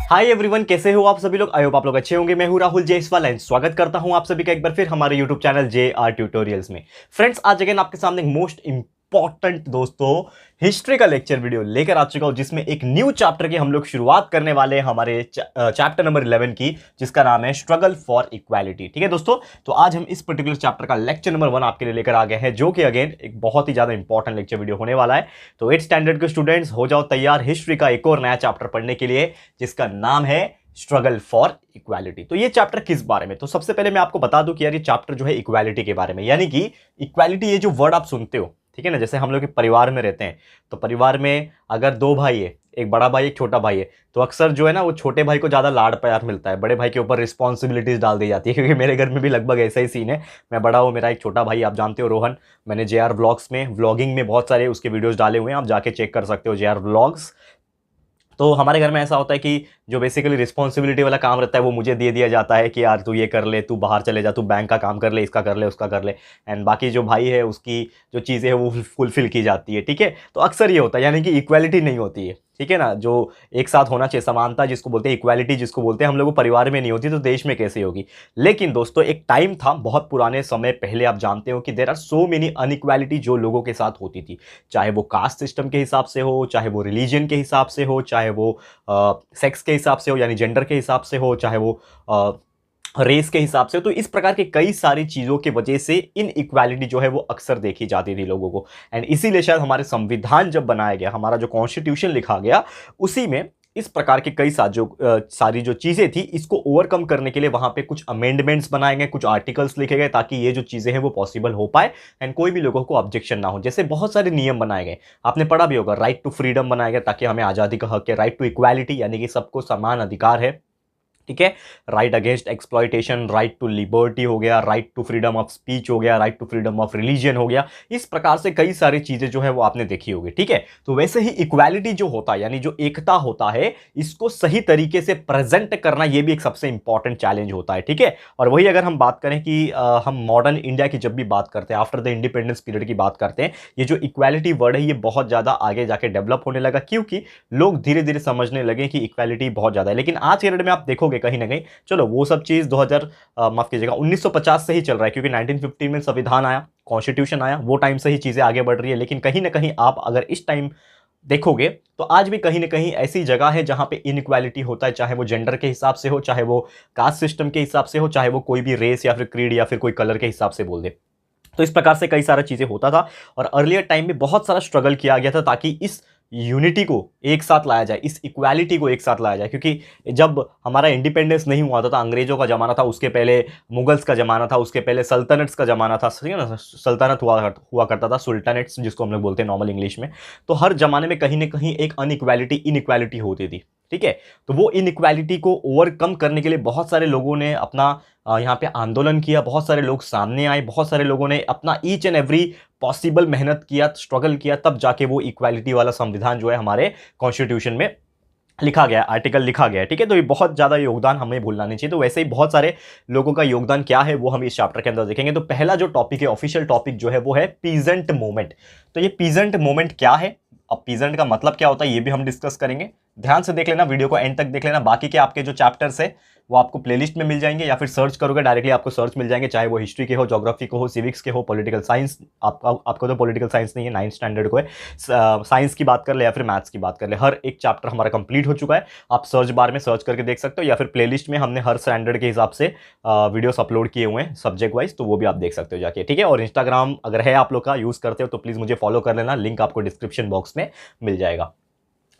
Hi everyone, कैसे हो आप सभी लोग। आई होप आप लोग अच्छे होंगे। मैं हूं राहुल जयसवाल एंड स्वागत करता हूं आप सभी का एक बार फिर हमारे यूट्यूब चैनल JR ट्यूटोरियल्स में। फ्रेंड्स, आज अगेन आपके सामने मोस्ट इंपॉर्टेंट दोस्तों हिस्ट्री का लेक्चर वीडियो लेकर आ चुका हूं, जिसमें एक न्यू चैप्टर की हम लोग शुरुआत करने वाले हैं हमारे चैप्टर नंबर 11 की, जिसका नाम है स्ट्रगल फॉर इक्वालिटी। ठीक है दोस्तों, तो आज हम इस पर्टिकुलर चैप्टर का लेक्चर नंबर 1 आपके लिए लेकर आ गए हैं, जो कि अगेन एक बहुत ही ज्यादा इंपॉर्टेंट लेक्चर वीडियो होने वाला है। तो 8th स्टैंडर्ड के स्टूडेंट्स हो जाओ तैयार हिस्ट्री का एक और नया चैप्टर पढ़ने के लिए, जिसका नाम है स्ट्रगल फॉर इक्वालिटी। तो ये चैप्टर किस बारे में, तो सबसे पहले मैं आपको बता दूं कि यार ये चैप्टर जो है इक्वालिटी के बारे में, यानी कि इक्वालिटी ये जो वर्ड आप सुनते हो, ठीक है ना। जैसे हम लोग परिवार में रहते हैं, तो परिवार में अगर 2 भाई है, एक बड़ा भाई एक छोटा भाई है, तो अक्सर जो है ना वो छोटे भाई को ज्यादा लाड प्यार मिलता है, बड़े भाई के ऊपर रिस्पॉन्सिबिलिटीज डाल दी जाती है। क्योंकि मेरे घर में भी लगभग ऐसा ही सीन है। मैं बड़ा हूँ, मेरा एक छोटा भाई आप जानते हो रोहन, मैंने JR व्लॉग्स में व्लॉगिंग में बहुत सारे उसके वीडियोस डाले हुए हैं, आप जाके चेक कर सकते हो JR व्लॉग्स। तो हमारे घर में ऐसा होता है कि जो बेसिकली रिस्पॉन्सिबिलिटी वाला काम रहता है वो मुझे दे दिया जाता है कि यार तू ये कर ले, तू बाहर चले जा, तू बैंक का काम कर ले, इसका कर ले, उसका कर ले, एंड बाकी जो भाई है उसकी जो चीज़ें है वो फुलफिल की जाती है। ठीक है, तो अक्सर ये होता है, यानी कि इक्वालिटी नहीं होती है। ठीक है ना, जो एक साथ होना चाहिए, समानता जिसको बोलते हैं, इक्वालिटी जिसको बोलते हैं, हम लोग परिवार में नहीं होती तो देश में कैसे होगी। लेकिन दोस्तों एक टाइम था बहुत पुराने समय पहले, आप जानते हो कि there are so many unequality जो लोगों के साथ होती थी, चाहे वो कास्ट सिस्टम के हिसाब से हो, चाहे वो रिलीजन के हिसाब से हो, चाहे वो सेक्स के हिसाब से हो यानी जेंडर के हिसाब से हो, चाहे वो रेस के हिसाब से। तो इस प्रकार के कई सारी चीजों की वजह से इन इक्वालिटी जो है वो अक्सर देखी जाती थी लोगों को, एंड इसीलिए शायद हमारे संविधान जब बनाया गया, हमारा जो कॉन्स्टिट्यूशन लिखा गया, उसी में इस प्रकार की कई सारी जो चीजें थी, इसको ओवरकम करने के लिए वहां पे कुछ अमेंडमेंट्स बनाए गए, कुछ आर्टिकल्स लिखे गए, ताकि ये जो चीजें हैं वो पॉसिबल हो पाए एंड कोई भी लोगों को ऑब्जेक्शन ना हो। जैसे बहुत सारे नियम बनाए गए, आपने पढ़ा भी होगा, राइट टू फ्रीडम बनाया गया ताकि हमें आजादी का हक है, राइट टू इक्वालिटी यानी कि सबको समान अधिकार है। ठीक है, right against exploitation, right to liberty हो गया, right to freedom of speech हो गया, right to freedom of religion हो गया। इस प्रकार से कई सारी चीजें जो है वो आपने देखी होगी। ठीक है, तो वैसे ही इक्वालिटी जो होता है, यानी जो एकता होता है, इसको सही तरीके से प्रेजेंट करना, ये भी एक सबसे इंपॉर्टेंट चैलेंज होता है। ठीक है, और वही अगर हम बात करें कि हम मॉडर्न इंडिया की जब भी बात करते हैं, आफ्टर द इंडिपेंडेंस पीरियड की बात करते हैं, ये जो इक्वालिटी वर्ड है ये बहुत ज्यादा आगे जाके डेवलप होने लगा, क्योंकि लोग धीरे धीरे समझने लगे कि इक्वालिटी बहुत ज्यादा है। लेकिन आज के डेट में आप देखोगे कहीं ना कहीं, चलो वो सब चीज 2000 माफ कीजिएगा 1950 से ही चल रहा है, क्योंकि 1950 में संविधान आया, कॉन्स्टिट्यूशन आया, वो टाइम से ही चीजें आगे बढ़ रही है। लेकिन कहीं ना कहीं आप अगर इस टाइम देखोगे तो आज भी कहीं ना कहीं ऐसी जगह है जहां पे इनइक्वालिटी होता है, चाहे वो जेंडर के हिसाब से हो, चाहे वो कास्ट सिस्टम के हिसाब से हो, चाहे वो कोई भी रेस या फिर क्रीड या फिर कोई कलर के हिसाब से बोल दे। तो इस प्रकार से कई सारा चीजें होता था, और अर्लियर टाइम में बहुत सारा स्ट्रगल किया गया था ताकि इस यूनिटी को एक साथ लाया जाए, इस इक्वालिटी को एक साथ लाया जाए। क्योंकि जब हमारा इंडिपेंडेंस नहीं हुआ था, अंग्रेजों का जमाना था, उसके पहले मुगल्स का जमाना था, उसके पहले सल्तनट्स का जमाना था, सही है ना, सल्तनत हुआ करता था, सुल्तानेट्स जिसको हम लोग बोलते हैं नॉर्मल इंग्लिश में। तो हर जमाने में कहीं ना कहीं एक अनइक्वालिटी इनइक्वालिटी होती थी। ठीक है, तो वो इनइक्वालिटी को ओवरकम करने के लिए बहुत सारे लोगों ने अपना यहाँ पे आंदोलन किया, बहुत सारे लोग सामने आए, बहुत सारे लोगों ने अपना ईच एंड एवरी पॉसिबल मेहनत किया, स्ट्रगल किया, तब जाके वो इक्वालिटी वाला संविधान जो है हमारे कॉन्स्टिट्यूशन में लिखा गया, आर्टिकल लिखा गया है। ठीक है, तो ये बहुत ज्यादा योगदान हमें भूलना नहीं चाहिए। तो वैसे ही बहुत सारे लोगों का योगदान क्या है वो हम इस चैप्टर के अंदर देखेंगे। तो पहला जो टॉपिक है, ऑफिशियल टॉपिक जो है वो है पीजेंट मूवमेंट। तो ये पीजेंट मूवमेंट क्या है, अब पीजेंट का मतलब क्या होता है, ये भी हम डिस्कस करेंगे। ध्यान से देख लेना, वीडियो को एंड तक देख लेना। बाकी के आपके जो चैप्टर्स है वो आपको प्लेलिस्ट में मिल जाएंगे, या फिर सर्च करोगे डायरेक्टली आपको सर्च मिल जाएंगे, चाहे वो हिस्ट्री के हो, ज्योग्राफी को हो, सिविक्स के हो, पॉलिटिकल साइंस। आपको तो पॉलिटिकल साइंस नहीं है, 9th स्टैंडर्ड को है, साइंस की बात कर ले या फिर मैथ्स की बात कर ले, हर एक चैप्टर हमारा कंप्लीट हो चुका है। आप सर्च बार में सर्च करके देख सकते हो, या फिर प्लेलिस्ट में हमने हर स्टैंडर्ड के हिसाब से वीडियोस अपलोड किए हुए हैं सब्जेक्ट वाइज, तो वो भी आप देख सकते हो जाके। ठीक है, और इंस्टाग्राम अगर है आप लोग का यूज करते हो तो प्लीज मुझे फॉलो कर लेना, लिंक आपको डिस्क्रिप्शन बॉक्स में मिल जाएगा।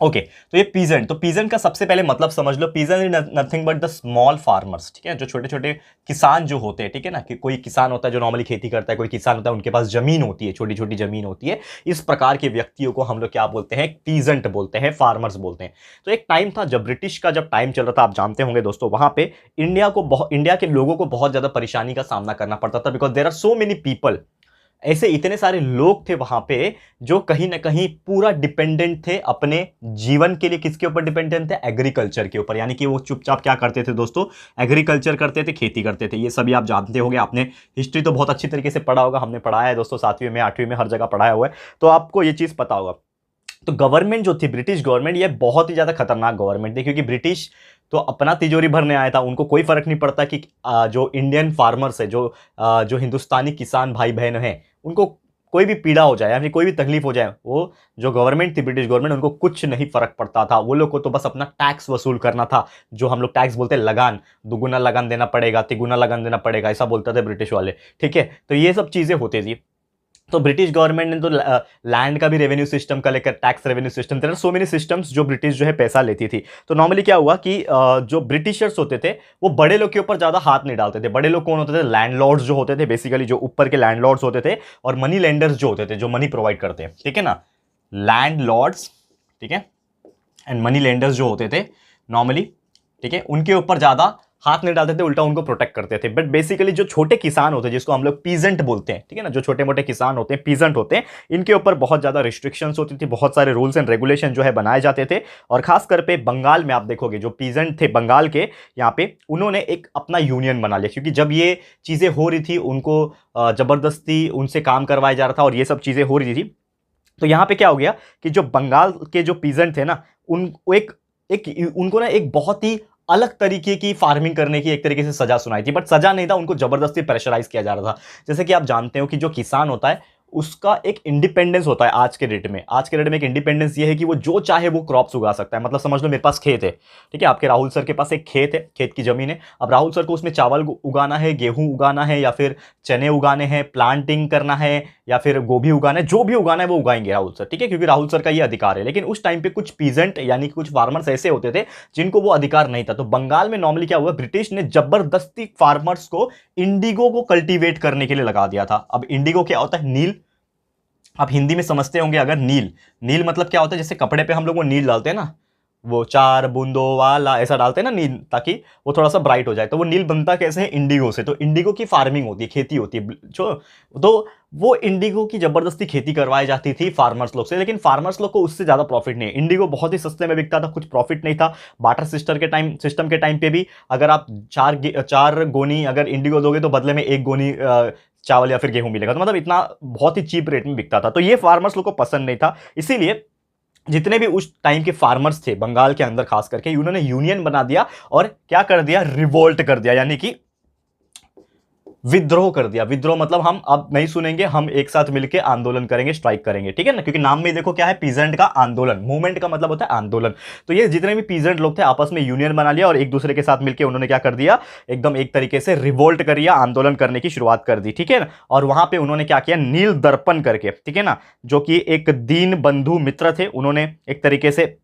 ओके, तो ये पीजेंट, तो पीजेंट का सबसे पहले मतलब समझ लो, peasant is nothing but the small farmers. ठीक है, जो छोटे छोटे किसान जो होते हैं, ठीक है ना, कि कोई किसान होता है जो नॉर्मली खेती करता है, कोई किसान होता है उनके पास जमीन होती है, छोटी छोटी जमीन होती है। इस प्रकार के व्यक्तियों को हम लोग क्या बोलते हैं, पीजेंट बोलते हैं, फार्मर्स बोलते हैं। तो एक टाइम था जब ब्रिटिश का जब टाइम चल रहा था, आप जानते होंगे दोस्तों, वहां पे इंडिया के लोगों को बहुत ज्यादा परेशानी का सामना करना पड़ता था, because there are so many people, ऐसे इतने सारे लोग थे वहां पे जो कहीं ना कहीं पूरा डिपेंडेंट थे अपने जीवन के लिए। किसके ऊपर डिपेंडेंट थे, एग्रीकल्चर के ऊपर। यानी कि वो चुपचाप क्या करते थे दोस्तों, एग्रीकल्चर करते थे, खेती करते थे। ये सभी आप जानते होंगे, आपने हिस्ट्री तो बहुत अच्छी तरीके से पढ़ा होगा, हमने पढ़ाया है दोस्तों, 7वीं में 8वीं में हर जगह पढ़ाया हुआ है, तो आपको ये चीज पता होगा। तो गवर्नमेंट जो थी ब्रिटिश गवर्नमेंट, ये बहुत ही ज़्यादा खतरनाक गवर्नमेंट थी, क्योंकि ब्रिटिश तो अपना तिजोरी भरने आया था, उनको कोई फर्क नहीं पड़ता कि जो इंडियन फार्मर्स है, जो हिंदुस्तानी किसान भाई बहन हैं, उनको कोई भी पीड़ा हो जाए या फिर कोई भी तकलीफ हो जाए, वो जो गवर्नमेंट थी ब्रिटिश गवर्नमेंट, उनको कुछ नहीं फर्क पड़ता था। वो लोग को तो बस अपना टैक्स वसूल करना था, जो हम लोग टैक्स बोलते हैं लगान, दुगुना लगान देना पड़ेगा, तिगुना लगान देना पड़ेगा, ऐसा बोलते थे ब्रिटिश वाले। ठीक है, तो ये सब चीज़ें होती थी। तो ब्रिटिश गवर्नमेंट ने तो लैंड का भी रेवेन्यू सिस्टम का लेकर, tax revenue system, there are so many systems जो ब्रिटिश जो है पैसा लेती थी। तो नॉर्मली क्या हुआ कि जो ब्रिटिशर्स होते थे वो बड़े लोग के ऊपर ज़्यादा हाथ नहीं डालते थे। बड़े लोग कौन होते थे? लैंडलॉर्ड्स जो होते थे, बेसिकली जो ऊपर के लैंडलॉर्ड्स होते थे, और मनी लेंडर्स जो होते थे, जो मनी प्रोवाइड करते हैं, ठीक है ना, लैंडलॉर्ड्स, ठीक है, एंड मनी लेंडर्स जो होते थे नॉर्मली, ठीक है, उनके ऊपर ज़्यादा हाथ नहीं डालते थे, उल्टा उनको प्रोटेक्ट करते थे। बट बेसिकली जो छोटे किसान होते हैं, जिसको हम लोग पीजेंट बोलते हैं, ठीक है ना, जो छोटे मोटे किसान होते हैं, पीजेंट होते हैं, इनके ऊपर बहुत ज़्यादा रिस्ट्रिक्शंस होती थी, बहुत सारे रूल्स एंड रेगुलेशन जो है बनाए जाते थे। और खासकर पे बंगाल में आप देखोगे, जो पीजेंट थे बंगाल के, यहाँ पे उन्होंने एक अपना यूनियन बना लिया, क्योंकि जब ये चीज़ें हो रही थी, उनको ज़बरदस्ती उनसे काम करवाया जा रहा था और ये सब चीज़ें हो रही थी। तो यहाँ पे क्या हो गया कि जो बंगाल के जो पीजेंट थे ना, उनको ना एक बहुत ही अलग तरीके की फार्मिंग करने की एक तरीके से सजा सुनाई थी। बट सजा नहीं था, उनको जबरदस्ती प्रेशराइज किया जा रहा था। जैसे कि आप जानते हो कि जो किसान होता है उसका एक इंडिपेंडेंस होता है। आज के डेट में एक इंडिपेंडेंस ये है कि वो जो चाहे वो क्रॉप्स उगा सकता है। मतलब समझ लो मेरे पास खेत है, ठीक है, आपके राहुल सर के पास एक खेत है, खेत की जमीन है। अब राहुल सर को उसमें चावल उगाना है, गेहूं उगाना है, या फिर चने उगाने हैं, प्लांटिंग करना है, या फिर गोभी उगाना है, जो भी उगाना है वो उगाएंगे राहुल सर, ठीक है, क्योंकि राहुल सर का ये अधिकार है। लेकिन उस टाइम पे कुछ पीजेंट यानी कि कुछ फार्मर्स ऐसे होते थे जिनको वो अधिकार नहीं था। तो बंगाल में नॉर्मली क्या हुआ, ब्रिटिश ने जबरदस्ती फार्मर्स को इंडिगो को कल्टीवेट करने के लिए लगा दिया था। अब इंडिगो क्या होता है? नील। आप हिंदी में समझते होंगे अगर, नील, नील मतलब क्या होता है? जैसे कपड़े पे हम लोग वो नील डालते हैं ना, वो 4 बूंदों वाला ऐसा डालते हैं ना नील, ताकि वो थोड़ा सा ब्राइट हो जाए। तो वो नील बनता कैसे है? इंडिगो से। तो इंडिगो की फार्मिंग होती है, खेती होती है जो, तो वो इंडिगो की जबरदस्ती खेती करवाई जाती थी फार्मर्स लोग से। लेकिन फार्मर्स लोग को उससे ज्यादा प्रॉफिट नहीं है। इंडिगो बहुत ही सस्ते में बिकता था, कुछ प्रॉफिट नहीं था। बाटर सिस्टम के टाइम पे भी अगर आप चार गोनी अगर इंडिगो दोगे तो बदले में 1 गोनी चावल या फिर गेहूं मिलेगा। तो मतलब इतना बहुत ही चीप रेट में बिकता था। तो ये फार्मर्स लोग को पसंद नहीं था। इसीलिए जितने भी उस टाइम के फार्मर्स थे बंगाल के अंदर खास करके, उन्होंने यूनियन बना दिया और क्या कर दिया? रिवोल्ट कर दिया, यानी कि विद्रोह कर दिया। विद्रोह मतलब हम अब नहीं सुनेंगे, हम एक साथ मिलकर आंदोलन करेंगे, स्ट्राइक करेंगे, ठीक है ना, क्योंकि नाम में देखो क्या है, पीजेंट का आंदोलन। मूवमेंट का मतलब होता है आंदोलन। तो ये जितने भी पीजेंट लोग थे आपस में यूनियन बना लिया और एक दूसरे के साथ मिलकर उन्होंने क्या कर दिया, एकदम एक तरीके से रिवोल्ट कर दिया, आंदोलन करने की शुरुआत कर दी, ठीक है ना। और वहां पे उन्होंने क्या किया, नील दर्पण करके, ठीक है ना, जो कि एक दीन बंधु मित्र थे, उन्होंने एक तरीके से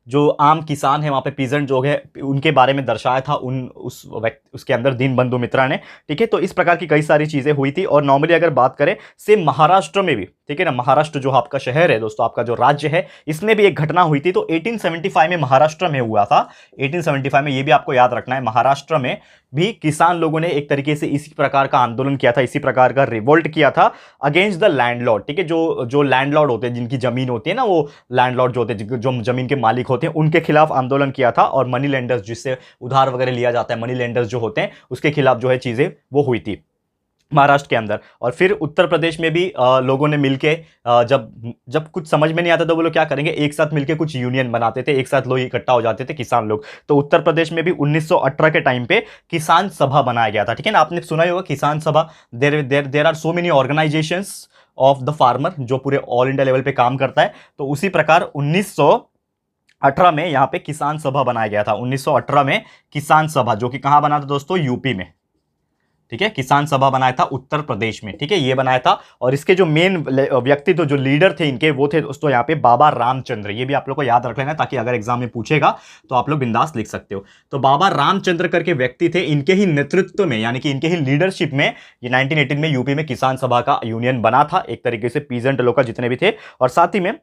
जो आम किसान है वहाँ पे पीजेंट जो है उनके बारे में दर्शाया था उसके अंदर दीन बंधु मित्रा ने, ठीक है। तो इस प्रकार की कई सारी चीज़ें हुई थी। और नॉर्मली अगर बात करें सेम महाराष्ट्र में भी, ठीक है ना, महाराष्ट्र जो आपका शहर है दोस्तों, आपका जो राज्य है, इसमें भी एक घटना हुई थी। तो 1875 में महाराष्ट्र में हुआ था। 1875 में, ये भी आपको याद रखना है, महाराष्ट्र में भी किसान लोगों ने एक तरीके से इसी प्रकार का आंदोलन किया था, इसी प्रकार का रिवोल्ट किया था अगेंस्ट द लैंडलॉर्ड, ठीक है। जो लैंडलॉर्ड होते हैं, जिनकी जमीन होती है ना, वो लैंडलॉर्ड जो होते हैं, जो जमीन के मालिक होते हैं, उनके खिलाफ आंदोलन किया था। और मनी लेंडर्स, जिससे उधार वगैरह लिया जाता है, मनी लेंडर्स जो होते हैं, उसके खिलाफ जो है चीजें वो हुई थी महाराष्ट्र के अंदर। और फिर उत्तर प्रदेश में भी लोगों ने मिलके जब कुछ समझ में नहीं आता तो वो लोग क्या करेंगे, एक साथ मिलके कुछ यूनियन बनाते थे, एक साथ लोग इकट्ठा हो जाते थे किसान लोग। तो उत्तर प्रदेश में भी 1918 के टाइम पे किसान सभा बनाया गया था, ठीक है ना। आपने सुना ही होगा Kisan Sabha. There are so many organisations of the farmer जो पूरे ऑल इंडिया लेवल पे काम करता है। तो उसी प्रकार 1918 में यहाँ पे किसान सभा बनाया गया था। 1918 में किसान सभा, जो कि कहाँ बना था दोस्तों? यूपी में, ठीक है। किसान सभा बनाया था उत्तर प्रदेश में, ठीक है, ये बनाया था। और इसके जो मेन व्यक्ति तो जो लीडर थे इनके, वो थे दोस्तों यहाँ पे बाबा रामचंद्र। ये भी आप लोग को याद रख लेना, ताकि अगर एग्जाम में पूछेगा तो आप लोग बिंदास लिख सकते हो। तो बाबा रामचंद्र करके व्यक्ति थे, इनके ही नेतृत्व में, यानी कि इनके ही लीडरशिप में ये 1918 में यूपी में किसान सभा का यूनियन बना था, एक तरीके से पीजेंट लोग का जितने भी थे। और साथ ही में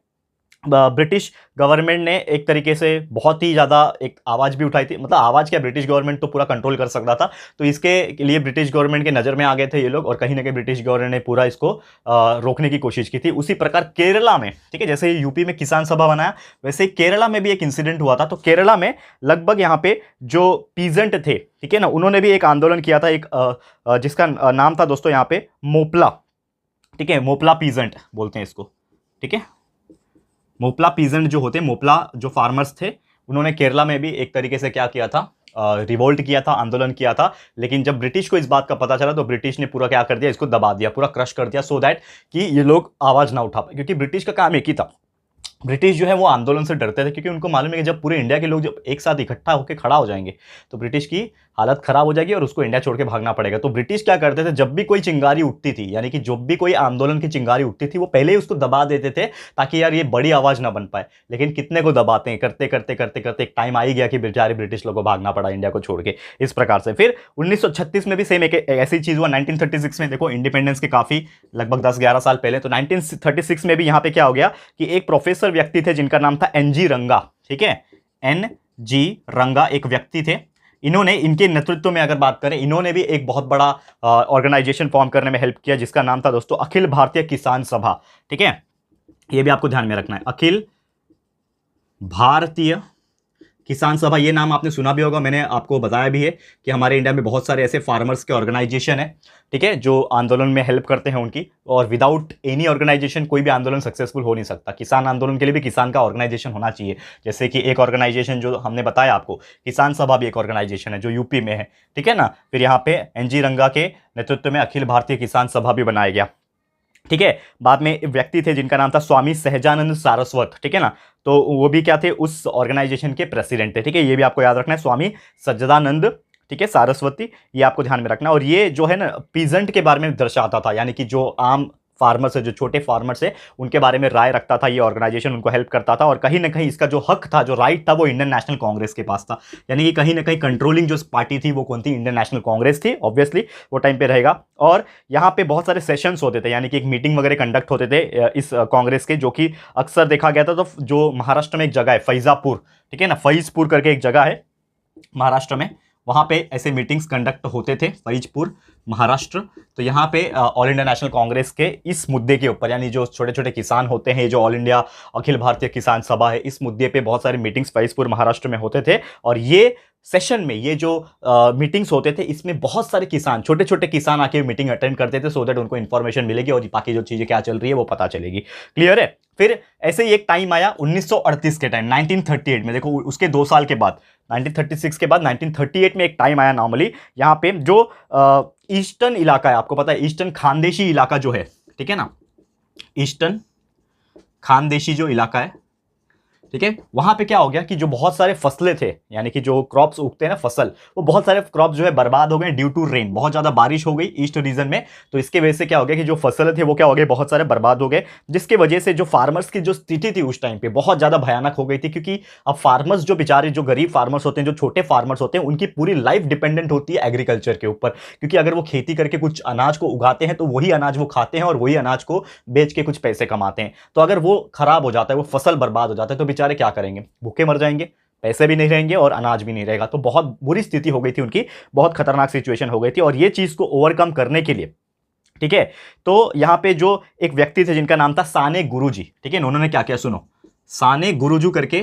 ब्रिटिश गवर्नमेंट ने एक तरीके से बहुत ही ज़्यादा एक आवाज़ भी उठाई थी। मतलब आवाज़ क्या, ब्रिटिश गवर्नमेंट तो पूरा कंट्रोल कर सकता था। तो इसके लिए ब्रिटिश गवर्नमेंट के नज़र में आ गए थे ये लोग, और कहीं ना कहीं ब्रिटिश गवर्नमेंट ने पूरा इसको रोकने की कोशिश की थी। उसी प्रकार केरला में, ठीक है, जैसे यूपी में किसान सभा बनाया, वैसे केरला में भी एक इंसिडेंट हुआ था। तो केरला में लगभग यहाँ पे जो पीजेंट थे, ठीक है ना, उन्होंने भी एक आंदोलन किया था, एक जिसका नाम था दोस्तों यहाँ पे मोपला, ठीक है, मोपला पीजेंट बोलते हैं इसको, ठीक है। मोपला पीजेंट जो होते, मोपला जो फार्मर्स थे, उन्होंने केरला में भी एक तरीके से क्या किया था, रिवोल्ट किया था, आंदोलन किया था। लेकिन जब ब्रिटिश को इस बात का पता चला तो ब्रिटिश ने पूरा क्या कर दिया, इसको दबा दिया, पूरा क्रश कर दिया, सो दैट कि ये लोग आवाज ना उठा पाए। क्योंकि ब्रिटिश का काम एक ही था, ब्रिटिश जो है वो आंदोलन से डरते थे, क्योंकि उनको मालूम है कि जब पूरे इंडिया के लोग जब एक साथ इकट्ठा होकर खड़ा हो जाएंगे तो ब्रिटिश की हालत खराब हो जाएगी और उसको इंडिया छोड़ के भागना पड़ेगा। तो ब्रिटिश क्या करते थे, जब भी कोई चिंगारी उठती थी, यानी कि जब भी कोई आंदोलन की चिंगारी उठती थी, वो पहले ही उसको दबा देते थे ताकि यार ये बड़ी आवाज ना बन पाए। लेकिन कितने को दबाते हैं, करते करते करते करते एक टाइम आ ही गया कि बेचारे ब्रिटिश लोगों को भागना पड़ा इंडिया को छोड़ के। इस प्रकार से फिर 1936 में भी सेम एक ऐसी चीज हुआ। 1936 में देखो, इंडिपेंडेंस के काफी लगभग 10-11 साल पहले, तो 1936 में भी यहां पे क्या हो गया कि एक प्रोफेसर व्यक्ति थे जिनका नाम था एन जी रंगा। ठीक है, एन जी रंगा एक व्यक्ति थे। इन्होंने, इनके नेतृत्व में अगर बात करें, इन्होंने भी एक बहुत बड़ा ऑर्गेनाइजेशन फॉर्म करने में हेल्प किया जिसका नाम था दोस्तों अखिल भारतीय किसान सभा। ठीक है, ये भी आपको ध्यान में रखना है, अखिल भारतीय किसान सभा। ये नाम आपने सुना भी होगा, मैंने आपको बताया भी है कि हमारे इंडिया में बहुत सारे ऐसे फार्मर्स के ऑर्गेनाइजेशन है, ठीक है, जो आंदोलन में हेल्प करते हैं उनकी। और विदाउट एनी ऑर्गेनाइजेशन कोई भी आंदोलन सक्सेसफुल हो नहीं सकता। किसान आंदोलन के लिए भी किसान का ऑर्गेनाइजेशन होना चाहिए। जैसे कि एक ऑर्गेनाइजेशन जो हमने बताया आपको, किसान सभा भी एक ऑर्गेनाइजेशन है जो यूपी में है, ठीक है ना। फिर यहाँ पे एन जी रंगा के नेतृत्व में अखिल भारतीय किसान सभा भी बनाया गया। ठीक है, बाद में एक व्यक्ति थे जिनका नाम था स्वामी सहजानंद सारस्वत। ठीक है ना, तो वो भी क्या थे, उस ऑर्गेनाइजेशन के प्रेसिडेंट थे। ठीक है, ये भी आपको याद रखना है, स्वामी सज्जदानंद, ठीक है, सारस्वती, ये आपको ध्यान में रखना। और ये जो है ना पीजेंट के बारे में दर्शाता था, यानी कि जो आम फार्मर्स है, जो छोटे फार्मर्स है, उनके बारे में राय रखता था ये ऑर्गेनाइजेशन, उनको हेल्प करता था। और कहीं ना कहीं इसका जो हक था, जो राइट था, वो इंडियन नेशनल कांग्रेस के पास था। यानी कि कहीं ना कहीं कंट्रोलिंग जो पार्टी थी वो कौन थी, इंडियन नेशनल कांग्रेस थी, ऑब्वियसली वो टाइम पे रहेगा। और यहाँ पे बहुत सारे सेशंस होते थे, यानी कि एक मीटिंग वगैरह कंडक्ट होते थे इस कांग्रेस के, जो कि अक्सर देखा गया था। तो जो महाराष्ट्र में एक जगह है फैजापुर, ठीक है ना, फैजपुर करके एक जगह है महाराष्ट्र में, वहां पे ऐसे मीटिंग्स कंडक्ट होते थे, फरीजपुर महाराष्ट्र। तो यहाँ पे ऑल इंडिया नेशनल कांग्रेस के इस मुद्दे के ऊपर, यानी जो छोटे छोटे किसान होते हैं, जो ऑल इंडिया अखिल भारतीय किसान सभा है, इस मुद्दे पे बहुत सारे मीटिंग्स फरीजपुर महाराष्ट्र में होते थे। और ये सेशन में, ये जो मीटिंग्स होते थे, इसमें बहुत सारे किसान, छोटे छोटे किसान आके मीटिंग अटेंड करते थे, सो दैट उनको इन्फॉर्मेशन मिलेगी और बाकी जो चीजें क्या चल रही है वो पता चलेगी। क्लियर है। फिर ऐसे ही एक टाइम आया 1938 के टाइम, 1938 में, देखो उसके 2 साल के बाद, 1936 के बाद 1938 में एक टाइम आया नॉर्मली, यहाँ पे जो ईस्टर्न इलाका है, आपको पता है ईस्टर्न खानदेशी इलाका जो है, ठीक है ना, ईस्टर्न खानदेशी जो इलाका है, ठीक है, वहां पे क्या हो गया कि जो बहुत सारे फसलें थे, यानी कि जो क्रॉप्स उगते हैं ना, फसल, वो बहुत सारे क्रॉप्स जो है बर्बाद हो गए ड्यू टू रेन। बहुत ज्यादा बारिश हो गई ईस्ट रीजन में, तो इसके वजह से क्या हो गया कि जो फसल थे वो क्या हो गए, बहुत सारे बर्बाद हो गए, जिसके वजह से जो फार्मर्स की जो स्थिति थी उस टाइम पे बहुत ज्यादा भयानक हो गई थी। क्योंकि अब फार्मर्स जो बेचारे, जो गरीब फार्मर्स होते हैं, जो छोटे फार्मर्स होते हैं, उनकी पूरी लाइफ डिपेंडेंट होती है एग्रीकल्चर के ऊपर। क्योंकि अगर वो खेती करके कुछ अनाज को उगाते हैं तो वही अनाज वो खाते हैं और वही अनाज को बेच के कुछ पैसे कमाते हैं। तो अगर वो खराब हो जाता है, वो फसल बर्बाद हो जाता है, तो बेचारे क्या करेंगे, भूखे मर जाएंगे, पैसे भी नहीं रहेंगे और अनाज भी नहीं रहेगा। तो बहुत बुरी स्थिति हो गई थी उनकी, बहुत खतरनाक सिचुएशन हो गई थी। और ये चीज को ओवरकम करने के लिए, ठीक है, तो यहां पे जो एक व्यक्ति थे जिनका नाम था साने गुरुजी, ठीक है, उन्होंने क्या किया, सुनो, साने गुरुजू करके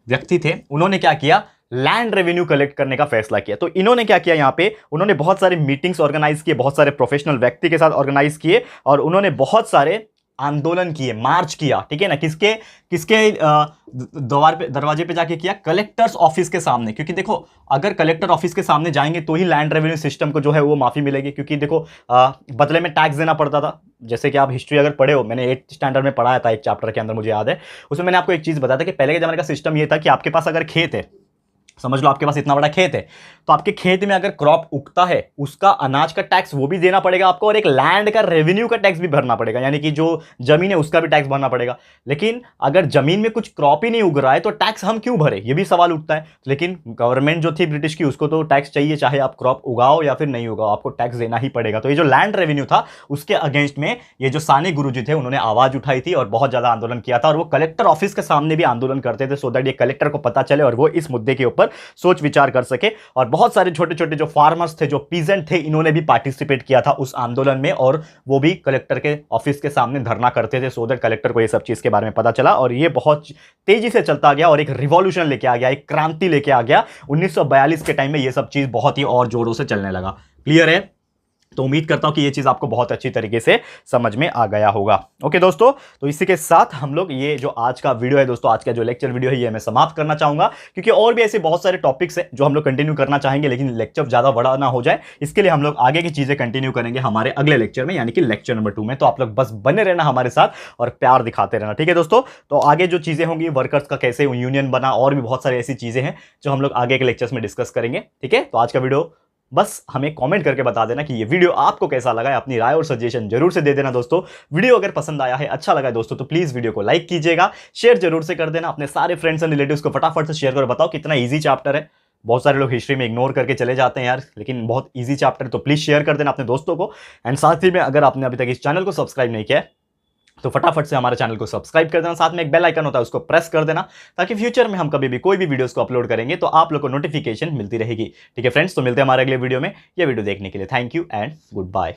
व्यक्ति थे, उन्होंने क्या किया, लैंड रेवेन्यू कलेक्ट करने का फैसला किया। तो इन्होंने क्या किया, यहां पे उन्होंने बहुत सारे मीटिंग्स ऑर्गेनाइज किए, बहुत सारे प्रोफेशनल व्यक्ति के साथ ऑर्गेनाइज किए, और उन्होंने बहुत सारे आंदोलन किए, मार्च किया, ठीक है ना, किसके किसके दरवाजे पे जाके किया, कलेक्टर्स ऑफिस के सामने। क्योंकि देखो, अगर कलेक्टर ऑफिस के सामने जाएंगे तो ही लैंड रेवेन्यू सिस्टम को जो है वो माफी मिलेगी। क्योंकि देखो बदले में टैक्स देना पड़ता था। जैसे कि आप हिस्ट्री अगर पढ़े हो, मैंने 8th स्टैंडर्ड में पढ़ाया था एक चैप्टर के अंदर, मुझे याद है, उसमें मैंने आपको एक चीज बताया था कि पहले के जमाने का सिस्टम ये था कि आपके पास अगर खेत है, समझ लो आपके पास इतना बड़ा खेत है, तो आपके खेत में अगर क्रॉप उगता है, उसका अनाज का टैक्स वो भी देना पड़ेगा आपको, और एक लैंड का रेवेन्यू का टैक्स भी भरना पड़ेगा, यानी कि जो जमीन है उसका भी टैक्स भरना पड़ेगा। लेकिन अगर जमीन में कुछ क्रॉप ही नहीं उग रहा है तो टैक्स हम क्यों भरे, ये भी सवाल उठता है। लेकिन गवर्नमेंट जो थी ब्रिटिश की, उसको तो टैक्स चाहिए, चाहे आप क्रॉप उगाओ या फिर नहीं उगाओ, आपको टैक्स देना ही पड़ेगा। तो ये जो लैंड रेवेन्यू था, उसके अगेंस्ट में ये जो साने गुरुजी थे, उन्होंने आवाज उठाई थी और बहुत ज्यादा आंदोलन किया था। और वो कलेक्टर ऑफिस के सामने भी आंदोलन करते थे, सो दैट ये कलेक्टर को पता चले और वो इस मुद्दे के ऊपर सोच विचार कर सके। और बहुत सारे छोटे छोटे जो फार्मर्स थे, जो पीजेंट थे, इन्होंने भी पार्टिसिपेट किया था उस आंदोलन में, और वो भी कलेक्टर के ऑफिस के सामने धरना करते थे, सो दैट कलेक्टर को ये सब चीज के बारे में पता चला। और ये बहुत तेजी से चलता गया और एक रिवॉल्यूशन लेके आ गया, एक क्रांति लेके आ गया। 1942 के टाइम में ये सब चीज बहुत ही और जोरों से चलने लगा। क्लियर है। तो उम्मीद करता हूं कि ये चीज आपको बहुत अच्छी तरीके से समझ में आ गया होगा। ओके दोस्तों, तो इसी के साथ हम लोग ये जो आज का वीडियो है दोस्तों, आज का जो लेक्चर वीडियो है ये मैं समाप्त करना चाहूंगा, क्योंकि और भी ऐसे बहुत सारे टॉपिक्स हैं जो हम लोग कंटिन्यू करना चाहेंगे, लेकिन लेक्चर ज्यादा बड़ा ना हो जाए, इसके लिए हम लोग आगे की चीजें कंटिन्यू करेंगे हमारे अगले लेक्चर में, यानी कि लेक्चर नंबर 2 में। तो आप लोग बस बने रहना हमारे साथ और प्यार दिखाते रहना, ठीक है दोस्तों। तो आगे जो चीजें होंगी, वर्कर्स का कैसे यूनियन बना, और भी बहुत सारी ऐसी चीजें हैं जो हम लोग आगे के लेक्चर्स में डिस्कस करेंगे, ठीक है। तो आज का वीडियो बस हमें कमेंट करके बता देना कि ये वीडियो आपको कैसा लगा है, अपनी राय और सजेशन जरूर से दे देना दोस्तों। वीडियो अगर पसंद आया है, अच्छा लगा है दोस्तों, तो प्लीज वीडियो को लाइक कीजिएगा, शेयर जरूर से कर देना, अपने सारे फ्रेंड्स एंड रिलेटिव्स को फटाफट से शेयर करो, बताओ कितना ईजी चैप्टर है। बहुत सारे लोग हिस्ट्री में इग्नोर करके चले जाते हैं यार, लेकिन बहुत ईजी चैप्टर, तो प्लीज शेयर कर देना अपने दोस्तों को। एंड साथ ही में अगर आपने अभी तक इस चैनल को सब्सक्राइब नहीं किया है तो फटाफट से हमारे चैनल को सब्सक्राइब कर देना, साथ में एक बेल आइकन होता है उसको प्रेस कर देना, ताकि फ्यूचर में हम कभी भी कोई भी वीडियोस को अपलोड करेंगे तो आप लोग को नोटिफिकेशन मिलती रहेगी, ठीक है फ्रेंड्स। तो मिलते हैं हमारे अगले वीडियो में। ये वीडियो देखने के लिए thank you and good bye.